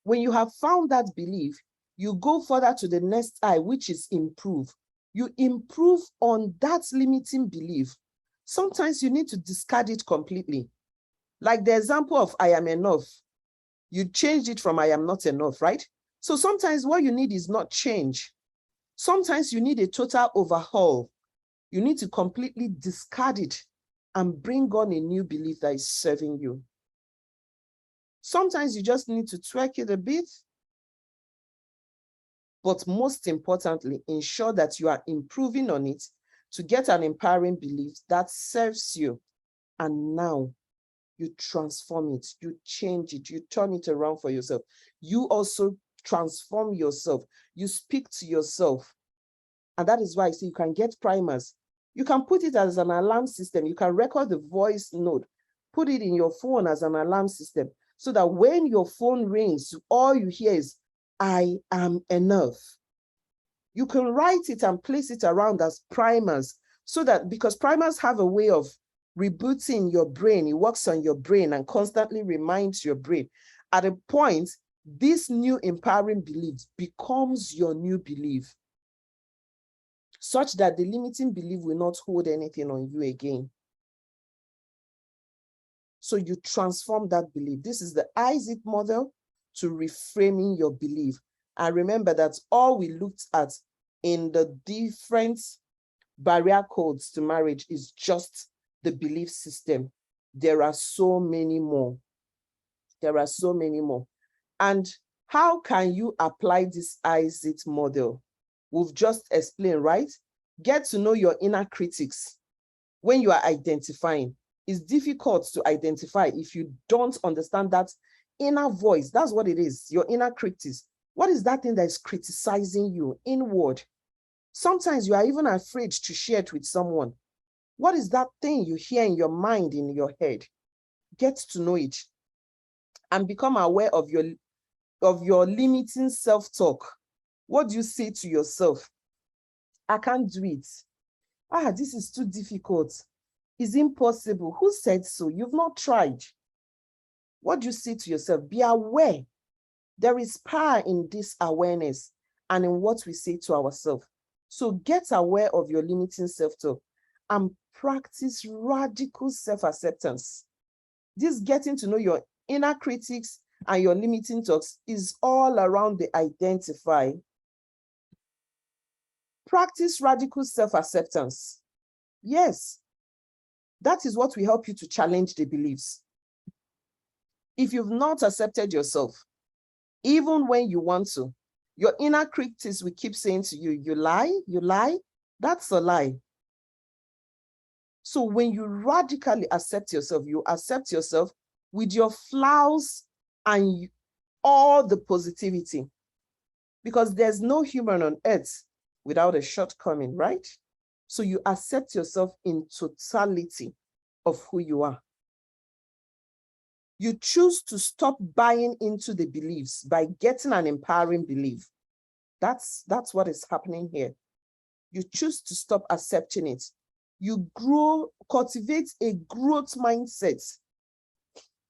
When you have found that belief, you go further to the next I, which is improve. You improve on that limiting belief. Sometimes you need to discard it completely. Like the example of I am enough. You changed it from I am not enough, right? So sometimes what you need is not change. Sometimes you need a total overhaul. You need to completely discard it and bring on a new belief that is serving you. Sometimes you just need to tweak it a bit. But most importantly, ensure that you are improving on it to get an empowering belief that serves you. And now you transform it, you change it, you turn it around for yourself. You also transform yourself. You speak to yourself. And that is why I say you can get primers. You can put it as an alarm system. You can record the voice note, put it in your phone as an alarm system so that when your phone rings, all you hear is, I am enough. You can write it and place it around as primers so that, because primers have a way of rebooting your brain, it works on your brain and constantly reminds your brain. At a point, this new empowering belief becomes your new belief, such that the limiting belief will not hold anything on you again. So you transform that belief. This is the IZIT model to reframing your belief. And remember that all we looked at in the different barrier codes to marriage is just the belief system. There are so many more. There are so many more. And how can you apply this IZIT model? We've just explained, right? Get to know your inner critics when you are identifying. It's difficult to identify if you don't understand that inner voice. That's what it is, your inner critics. What is that thing that is criticizing you inward? Sometimes you are even afraid to share it with someone. What is that thing you hear in your mind, in your head? Get to know it and become aware of your limiting self-talk. What do you say to yourself? I can't do it. This is too difficult. It's impossible. Who said so? You've not tried. What do you say to yourself? Be aware. There is power in this awareness and in what we say to ourselves. So get aware of your limiting self-talk and practice radical self-acceptance. This getting to know your inner critics and your limiting talks is all around the identify. Practice radical self-acceptance. Yes, that is what will help you to challenge the beliefs. If you've not accepted yourself, even when you want to, your inner critics will keep saying to you, you lie, that's a lie. So when you radically accept yourself, you accept yourself with your flaws and all the positivity, because there's no human on earth without a shortcoming, right? So you accept yourself in totality of who you are. You choose to stop buying into the beliefs by getting an empowering belief. That's what is happening here. You choose to stop accepting it. You cultivate a growth mindset.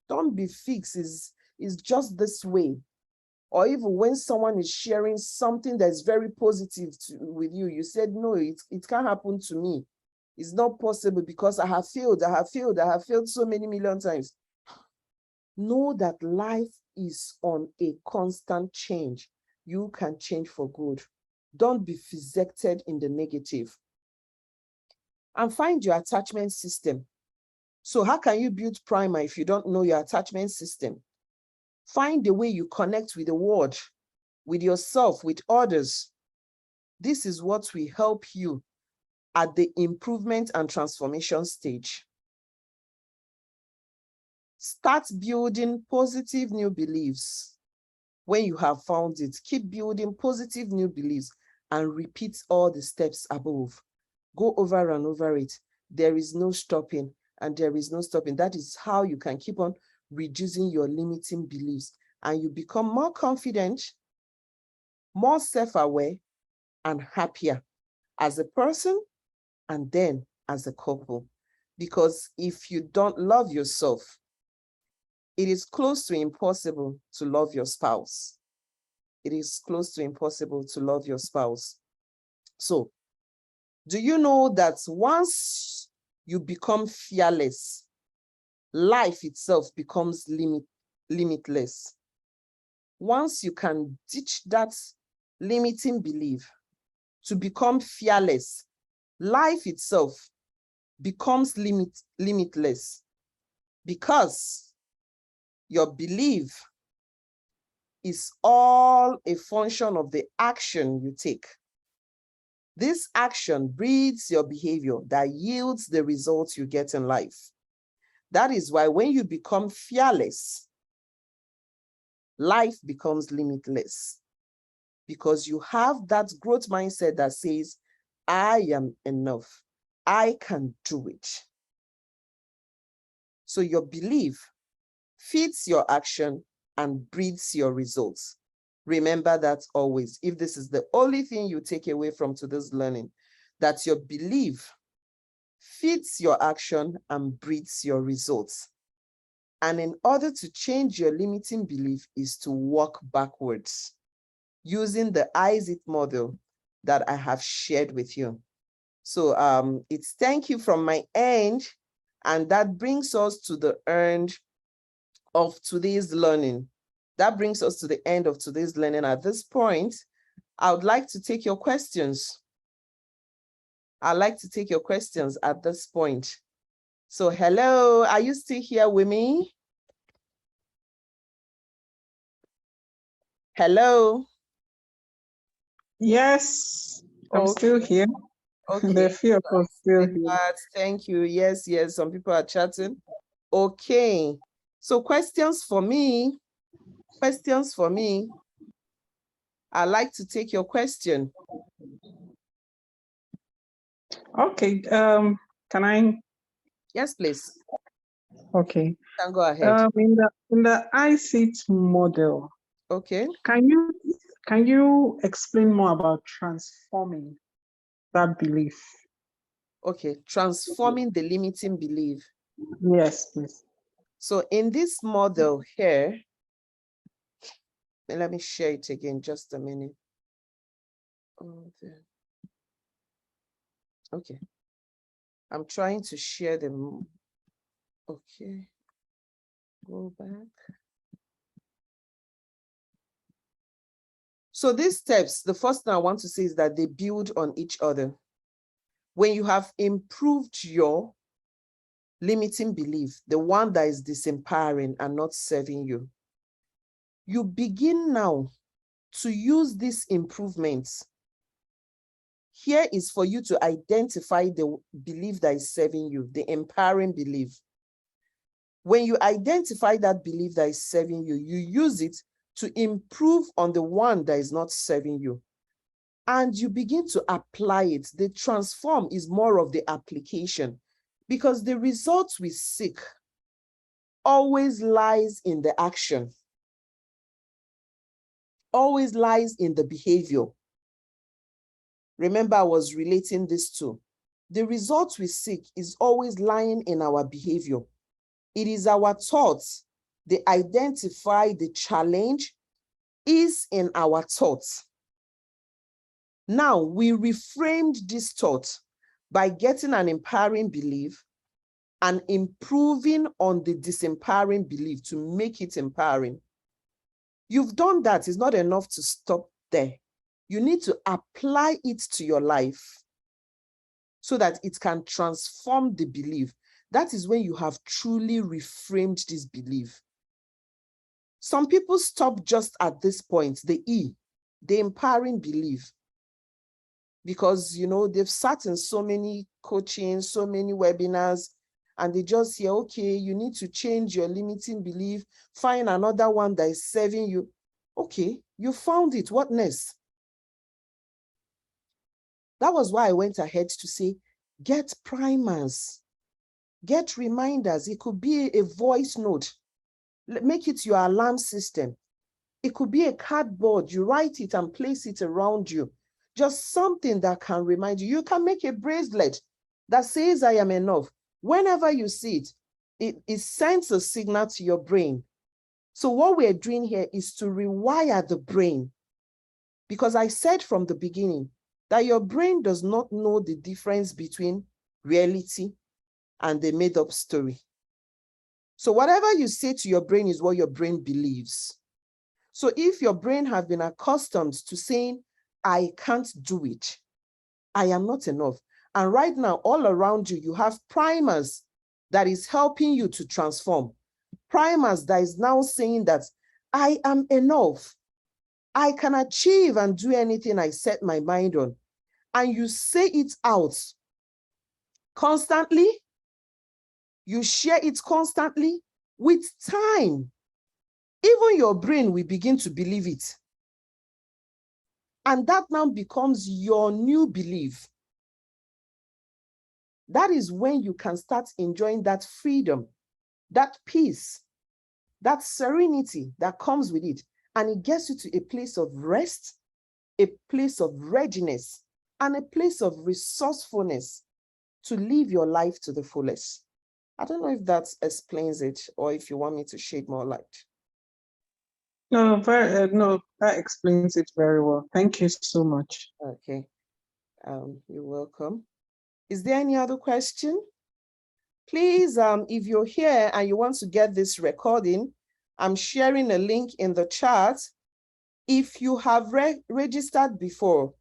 Don't be fixed, is just this way. Or even when someone is sharing something that's very positive with you, you said, no, it can't happen to me. It's not possible because I have failed so many million times. Know that life is on a constant change. You can change for good. Don't be fixated in the negative. And find your attachment system. So how can you build primer if you don't know your attachment system? Find the way you connect with the world, with yourself, with others. This is what will help you at the improvement and transformation stage. Start building positive new beliefs. When you have found it, keep building positive new beliefs and repeat all the steps above. Go over and over it. There is no stopping, and there is no stopping. That is how you can keep on reducing your limiting beliefs, and you become more confident, more self-aware, and happier as a person and then as a couple. Because if you don't love yourself, it is close to impossible to love your spouse. It is close to impossible to love your spouse. So, do you know that once you become fearless, life itself becomes limitless? Once you can ditch that limiting belief to become fearless, life itself becomes limitless, because your belief is all a function of the action you take. This action breeds your behavior that yields the results you get in life. That is why when you become fearless, life becomes limitless, because you have that growth mindset that says, I am enough. I can do it. So your belief feeds your action and breeds your results. Remember that always. If this is the only thing you take away from today's learning, that your belief feeds your action and breeds your results. And in order to change your limiting belief is to walk backwards using the ISIT model that I have shared with you. So it's thank you from my end. And that brings us to the end of today's learning. That brings us to the end of today's learning. At this point, I would like to take your questions. I'd like to take your questions at this point. So hello, are you still here with me? Hello? Yes, I'm still here. Okay. The few of us still here. Thank you. Yes, some people are chatting. Okay. So questions for me. I'd like to take your question. Okay, can I? Yes, please. Okay. You can go ahead. In the ICT model, okay. Can you explain more about transforming that belief? Okay, transforming the limiting belief. Yes, please. So in this model here, let me share it again, just a minute. Okay. I'm trying to share them. Okay. Go back. So these steps, the first thing I want to say is that they build on each other. When you have improved your limiting belief, the one that is disempowering and not serving you, you begin now to use these improvements Here is for you to identify the belief that is serving you, the empowering belief. When you identify that belief that is serving you, you use it to improve on the one that is not serving you. And you begin to apply it. The transform is more of the application, because the results we seek always lies in the action, always lies in the behavior. Remember, I was relating this to the results we seek is always lying in our behavior. It is our thoughts. They identify the challenge is in our thoughts. Now, we reframed this thought by getting an empowering belief and improving on the disempowering belief to make it empowering. You've done that. It's not enough to stop there. You need to apply it to your life so that it can transform the belief. That is when you have truly reframed this belief. Some people stop just at this point, the E, the empowering belief. Because, they've sat in so many coaching, so many webinars, and they just say, okay, you need to change your limiting belief, find another one that is serving you. Okay, you found it, what next? That was why I went ahead to say, get primers, get reminders. It could be a voice note. Make it your alarm system. It could be a cardboard. You write it and place it around you. Just something that can remind you. You can make a bracelet that says, I am enough. Whenever you see it, it sends a signal to your brain. So what we're doing here is to rewire the brain. Because I said from the beginning that your brain does not know the difference between reality and the made-up story. So whatever you say to your brain is what your brain believes. So if your brain has been accustomed to saying, I can't do it, I am not enough. And right now, all around you, you have primers that is helping you to transform. Primers that is now saying that I am enough. I can achieve and do anything I set my mind on. And you say it out constantly. You share it constantly. With time, even your brain will begin to believe it. And that now becomes your new belief. That is when you can start enjoying that freedom, that peace, that serenity that comes with it. And it gets you to a place of rest, a place of readiness, and a place of resourcefulness to live your life to the fullest. I don't know if that explains it or if you want me to shed more light. No, that explains it very well. Thank you so much. Okay, you're welcome. Is there any other question? Please, if you're here and you want to get this recording, I'm sharing a link in the chat. If you have registered before,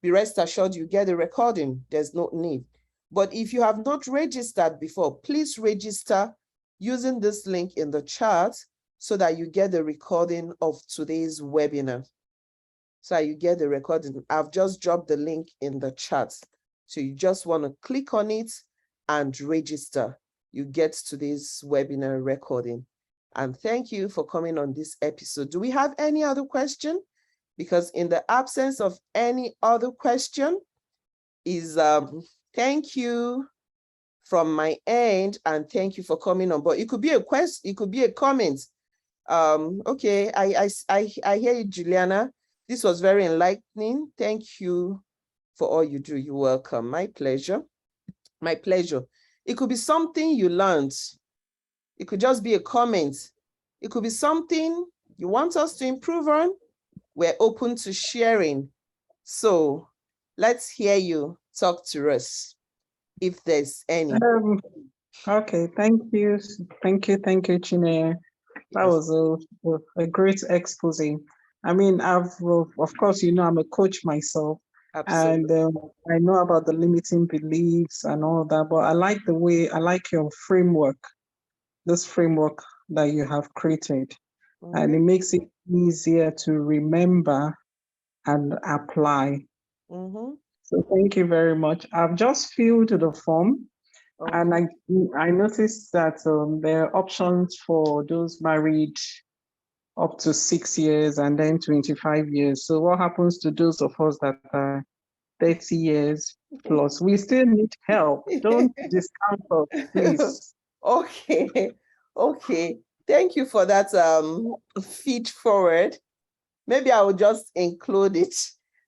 be rest assured you get the recording. There's no need. But if you have not registered before, please register using this link in the chat so that you get the recording of today's webinar. So you get the recording. I've just dropped the link in the chat. So you just want to click on it and register. You get today's webinar recording. And thank you for coming on this episode. Do we have any other question? Because in the absence of any other question is thank you from my end, and thank you for coming on board. It could be a question, it could be a comment. Okay, I hear you, Juliana. This was very enlightening. Thank you for all you do. You're welcome. My pleasure. My pleasure. It could be something you learned. It could just be a comment. It could be something you want us to improve on. We're open to sharing. So let's hear you talk to us if there's any. Okay, thank you. Thank you, Chineye. That was a great expose. I mean, of course, I'm a coach myself. Absolutely. And I know about the limiting beliefs and all that, but I like your framework, this framework that you have created. Mm-hmm. And it makes it easier to remember and apply. Mm-hmm. So thank you very much. I've just filled the form, and Okay. I noticed that there are options for those married up to 6 years and then 25 years. So what happens to those of us that are 30 years plus? We still need help. Don't discount us, please. Okay. Okay. Thank you for that feed forward. Maybe I will just include it.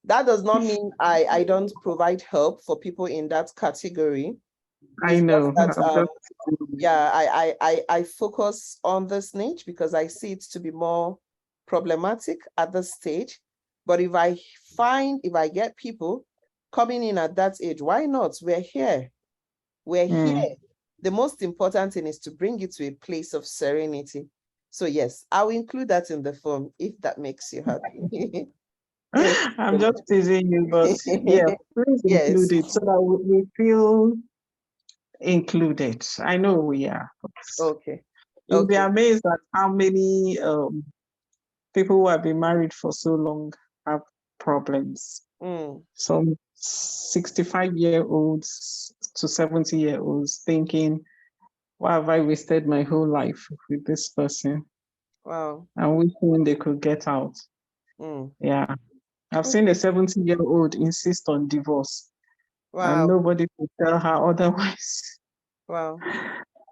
That does not mean I don't provide help for people in that category. I It's just know. that yeah, I focus on this niche because I see it to be more problematic at this stage. But if I get people coming in at that age, why not? We're here. We're here. The most important thing is to bring you to a place of serenity. So yes, I'll include that in the form if that makes you happy. Thank you I'm so just teasing you, but yeah, much. please Yes. include it so that we feel included. I know we are. Okay. You'll be Okay. amazed at how many people who have been married for so long have problems. Mm, Some 65-year-olds to 70-year-olds thinking, why have I wasted my whole life with this person? wow. And wishing they could get out. Mm, Yeah. I've seen a 70-year-old insist on divorce, and wow. nobody could tell her otherwise. Wow.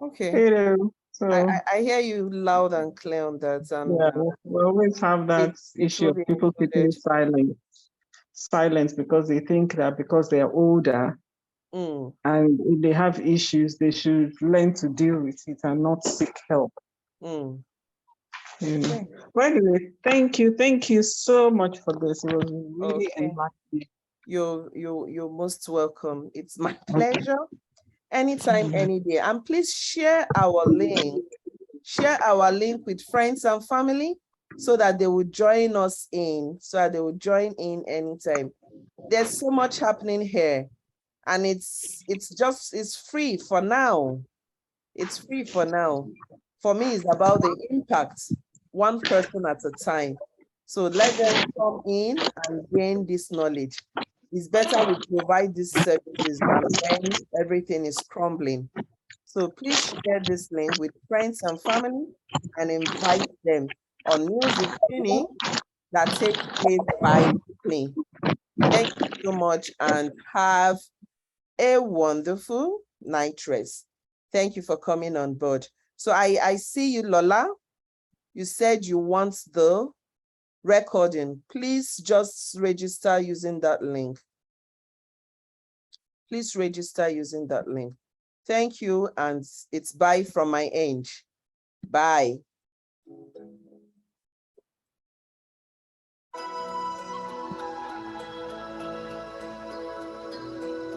Okay. You know, so I hear you loud and clear on that, and yeah, we always have that it issue will of be people keeping included. silent because they think that because they're older Mm, and if they have issues, they should learn to deal with it and not seek help. mm. You know. Okay. Well, anyway, thank you so much for this. It was really Okay. enlightening. You're most welcome. It's my Okay. pleasure. Anytime, any day. And please share our link. Share our link with friends and family so that they will join us in, so that they will join in anytime. There's so much happening here, and it's free for now. It's free for now. For me, it's about the impact, one person at a time. So let them come in and gain this knowledge. It's better we provide these services than when everything is crumbling. So please share this link with friends and family and invite them on music tuning that takes place bi-weekly. Thank you so much and have a wonderful night rest. Thank you for coming on board. So I see you, Lola. You said you want the recording. Please just register using that link. Please register using that link. Thank you, and it's bye from my end. Bye.